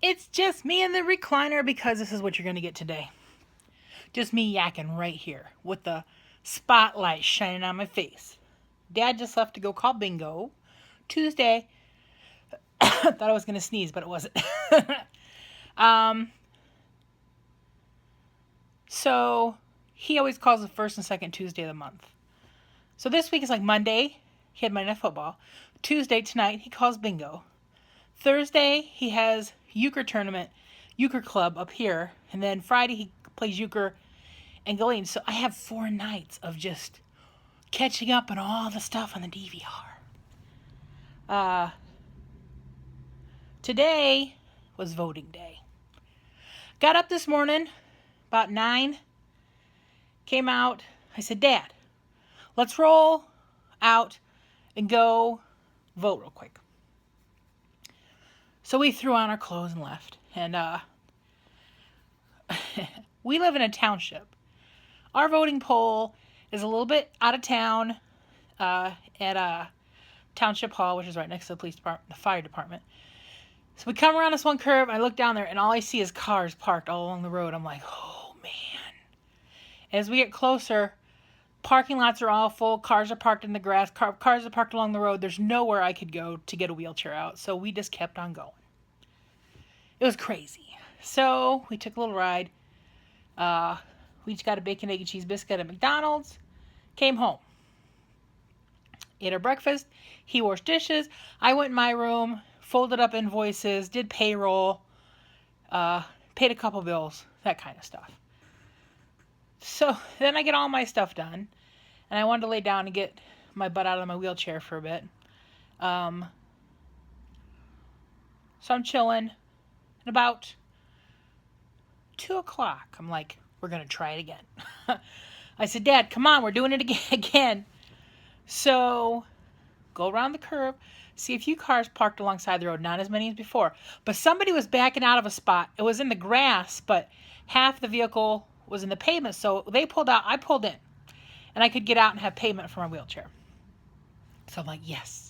It's just me in the recliner because this is what you're going to get today. Just me yakking right here with the spotlight shining on my face. Dad just left to go call bingo. Tuesday. Thought I was going to sneeze, but it wasn't. um, so he always calls the first and second Tuesday of the month. So this week is like Monday, he had Monday Night Football. Tuesday, tonight, he calls bingo. Thursday, he has euchre tournament, euchre club up here. And then Friday, he plays euchre and Galeen. So I have 4 nights of just catching up on all the stuff on the DVR. Today was voting day. Got up this morning, about 9, came out. I said, Dad, let's roll out and go vote real quick. So we threw on our clothes and left. And we live in a township. Our voting poll is a little bit out of town at Township Hall, which is right next to the police department, the fire department. So we come around this one curve. I look down there, and all I see is cars parked all along the road. I'm like, oh, man. As we get closer, parking lots are all full. Cars are parked in the grass. Cars are parked along the road. There's nowhere I could go to get a wheelchair out. So we just kept on going. It was crazy. So we took a little ride. We each got a bacon, egg, and cheese biscuit at McDonald's. Came home. Ate our breakfast. He washed dishes. I went in my room, folded up invoices, did payroll, paid a couple bills, that kind of stuff. So then I get all my stuff done, and I wanted to lay down and get my butt out of my wheelchair for a bit. So I'm chilling. And about 2 o'clock, I'm like, we're going to try it again. I said, Dad, come on, we're doing it again. So go around the curve, see a few cars parked alongside the road, not as many as before. But somebody was backing out of a spot. It was in the grass, but half the vehicle was in the pavement. So they pulled out, I pulled in. And I could get out and have pavement for my wheelchair. So I'm like, yes.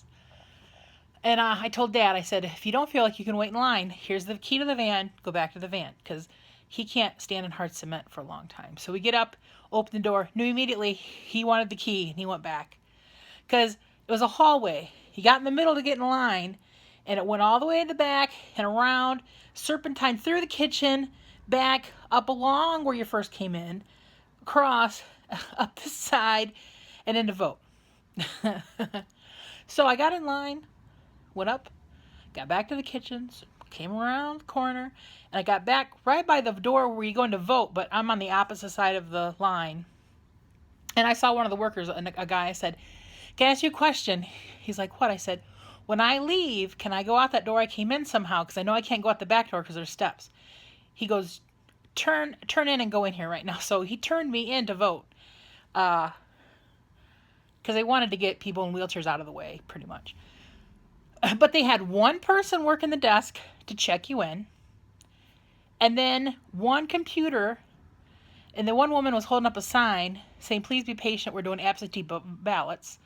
And I told Dad, I said, if you don't feel like you can wait in line, here's the key to the van, go back to the van. Because he can't stand in hard cement for a long time. So we get up, open the door, knew immediately he wanted the key, and he went back. Because it was a hallway. He got in the middle to get in line, and it went all the way in the back and around, serpentine through the kitchen, back, up along where you first came in, across, up the side, and then to vote. So I got in line, went up, got back to the kitchen, came around the corner, and I got back right by the door where you're going to vote, but I'm on the opposite side of the line. And I saw one of the workers, a guy. I said, can I ask you a question? He's like, what? I said, when I leave, can I go out that door I came in somehow? Because I know I can't go out the back door because there's steps. He goes, turn in and go in here right now. So he turned me in to vote. Because they wanted to get people in wheelchairs out of the way, pretty much. But they had one person working the desk to check you in. And then one computer. And the one woman was holding up a sign saying, please be patient, we're doing absentee ballots.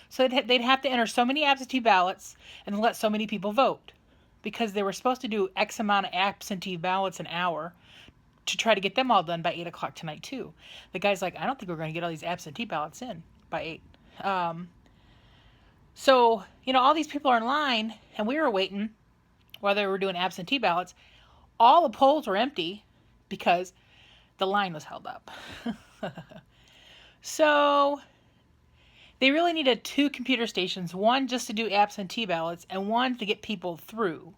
So they'd have to enter so many absentee ballots and let so many people vote. Because they were supposed to do X amount of absentee ballots an hour to try to get them all done by 8 o'clock tonight, too. The guy's like, I don't think we're going to get all these absentee ballots in by 8. So, all these people are in line, and we were waiting while they were doing absentee ballots. All the polls were empty because the line was held up. So they really needed 2 computer stations, one just to do absentee ballots and one to get people through.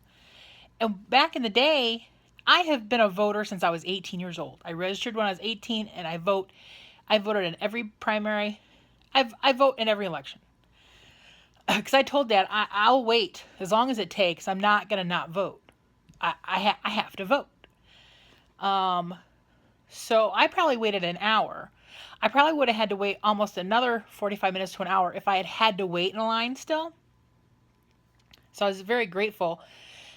And back in the day, I have been a voter since I was 18 years old. I registered when I was 18, and I vote. I voted in every primary. I vote in every election. Because I told Dad, I'll wait as long as it takes. I'm not going to not vote. I have to vote. So I probably waited an hour. I probably would have had to wait almost another 45 minutes to an hour if I had to wait in a line still. So I was very grateful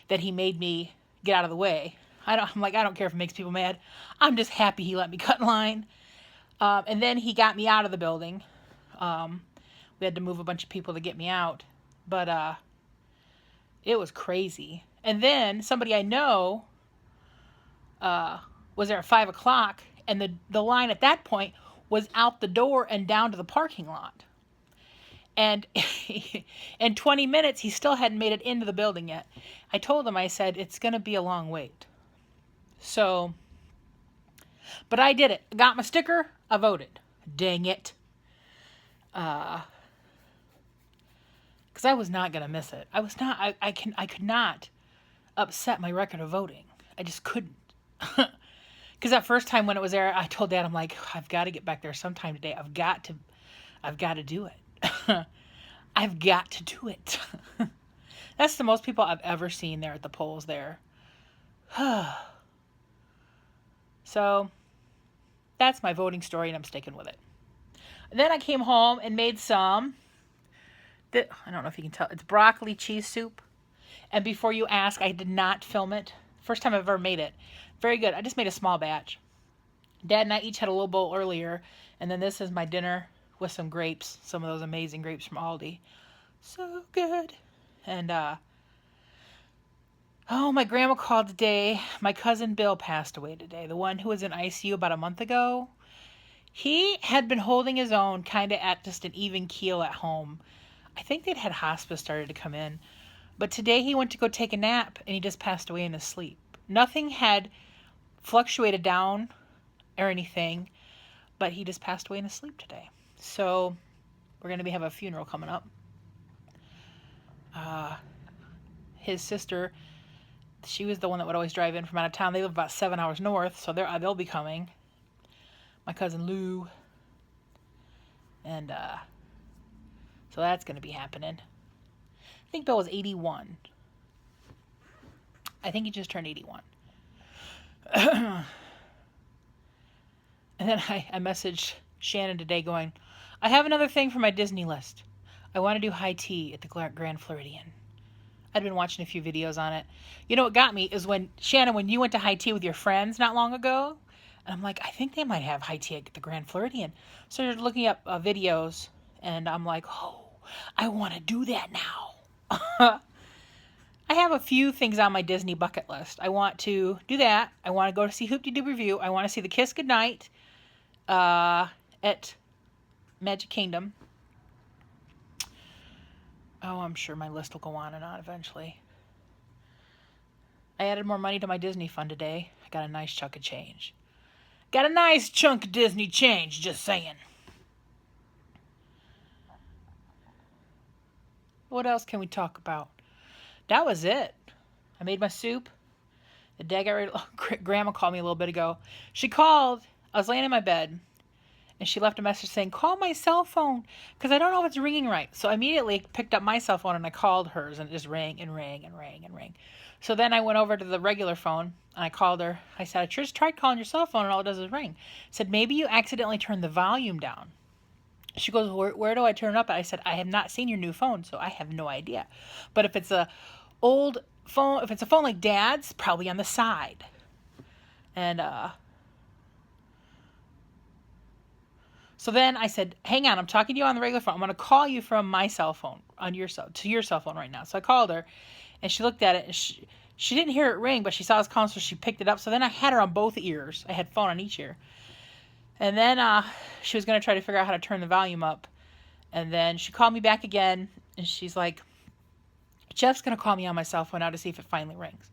that he made me get out of the way. I don't care if it makes people mad. I'm just happy he let me cut in line. And then he got me out of the building. We had to move a bunch of people to get me out. But it was crazy. And then somebody I know was there at 5 o'clock, and the line at that point was out the door and down to the parking lot. And in 20 minutes, he still hadn't made it into the building yet. I told him, I said, it's going to be a long wait. So, but I did it. Got my sticker. I voted. Dang it. Because I was not going to miss it. I was not, I could not upset my record of voting. I just couldn't. Because that first time when it was there, I told Dad, I'm like, I've got to get back there sometime today. I've got to do it. I've got to do it. That's the most people I've ever seen there at the polls there. So that's my voting story, and I'm sticking with it. And then I came home and made some, I don't know if you can tell, it's broccoli cheese soup. And before you ask, I did not film it. First time I've ever made it. Very good. I just made a small batch. Dad and I each had a little bowl earlier, and then this is my dinner with some grapes, some of those amazing grapes from Aldi. So good. And, my grandma called today. My cousin Bill passed away today, the one who was in ICU about a month ago. He had been holding his own kind of at just an even keel at home. I think they'd had hospice started to come in. But today he went to go take a nap, and he just passed away in his sleep. Nothing had fluctuated down or anything, but he just passed away in his sleep today. So we're going to have a funeral coming up. His sister, she was the one that would always drive in from out of town. They live about 7 hours north, so they'll be coming. My cousin Lou. And so that's going to be happening. I think Bill was 81. I think he just turned 81. And then I messaged Shannon today going, I have another thing for my Disney list. I want to do high tea at the Grand Floridian. I'd been watching a few videos on it. You know what got me is when, Shannon, when you went to high tea with your friends not long ago, and I'm like, I think they might have high tea at the Grand Floridian. So you're looking up videos, and I'm like, oh, I want to do that now. I have a few things on my Disney bucket list. I want to do that. I want to go to see Hoop-Dee-Doo Review. I want to see The Kiss Goodnight at Magic Kingdom. Oh, I'm sure my list will go on and on eventually. I added more money to my Disney fund today. I got a nice chunk of change. Got a nice chunk of Disney change, just saying. What else can we talk about? That was it. I made my soup. The day I got ready, Grandma called me a little bit ago. She called. I was laying in my bed, and she left a message saying, call my cell phone, because I don't know if it's ringing right. So I immediately picked up my cell phone, and I called hers, and it just rang and rang and rang and rang. So then I went over to the regular phone, and I called her. I said, I just tried calling your cell phone, and all it does is ring. I said, maybe you accidentally turned the volume down. She goes, where do I turn it up? I said, I have not seen your new phone, so I have no idea. But if it's a old phone, if it's a phone like Dad's, probably on the side. And so then I said, hang on, I'm talking to you on the regular phone. I'm going to call you from my cell phone on your cell phone right now. So I called her, and she looked at it, and she didn't hear it ring, but she saw us calling, so she picked it up. So then I had her on both ears. I had phone on each ear. And then she was going to try to figure out how to turn the volume up. And then she called me back again, and she's like, Jeff's going to call me on my cell phone now to see if it finally rings.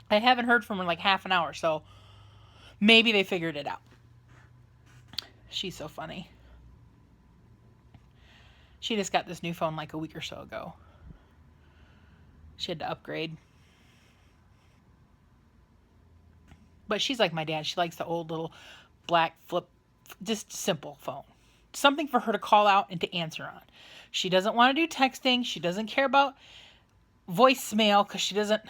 I haven't heard from her in like half an hour, so maybe they figured it out. She's so funny. She just got this new phone like a week or so ago. She had to upgrade. But she's like my dad. She likes the old little black flip, just simple phone. Something for her to call out and to answer on. She doesn't want to do texting. She doesn't care about voicemail because she doesn't,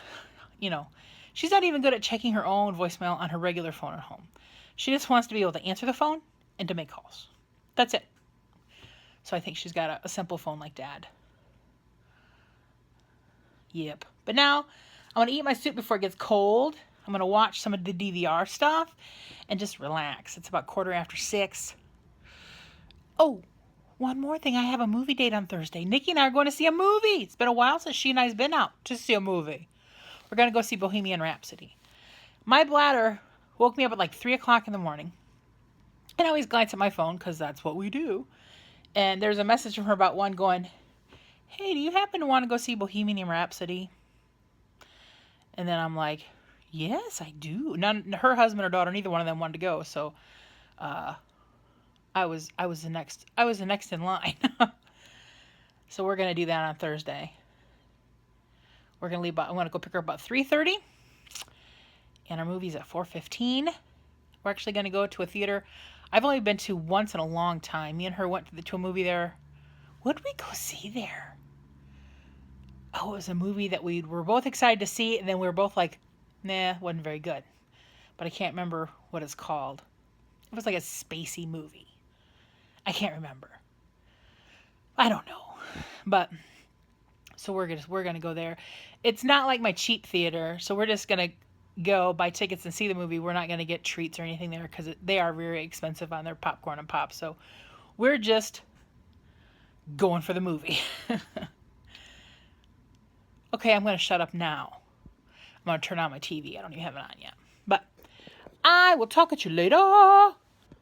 she's not even good at checking her own voicemail on her regular phone at home. She just wants to be able to answer the phone and to make calls. That's it. So I think she's got a simple phone like Dad. Yep. But now I want to eat my soup before it gets cold. I'm going to watch some of the DVR stuff and just relax. It's about 6:15. Oh, one more thing. I have a movie date on Thursday. Nikki and I are going to see a movie. It's been a while since she and I have been out to see a movie. We're going to go see Bohemian Rhapsody. My bladder woke me up at like 3 o'clock in the morning. And I always glance at my phone because that's what we do. And there's a message from her about 1 going, hey, do you happen to want to go see Bohemian Rhapsody? And then I'm like, yes, I do. Her husband or daughter, neither one of them wanted to go. So I was the next in line. So we're going to do that on Thursday. We're going to leave. I'm going to go pick her up about 3:30. And our movie's at 4:15. We're actually going to go to a theater I've only been to once in a long time. Me and her went to a movie there. What did we go see there? Oh, it was a movie that we were both excited to see, and then we were both like, nah, wasn't very good. But I can't remember what it's called. It was like a spacey movie. I can't remember. I don't know. But so we're gonna go there. It's not like my cheap theater, so we're just gonna go buy tickets and see the movie. We're not gonna get treats or anything there because they are very expensive on their popcorn and pop. So we're just going for the movie. Okay, I'm gonna shut up now. I'm gonna turn on my TV. I don't even have it on yet. But I will talk at you later.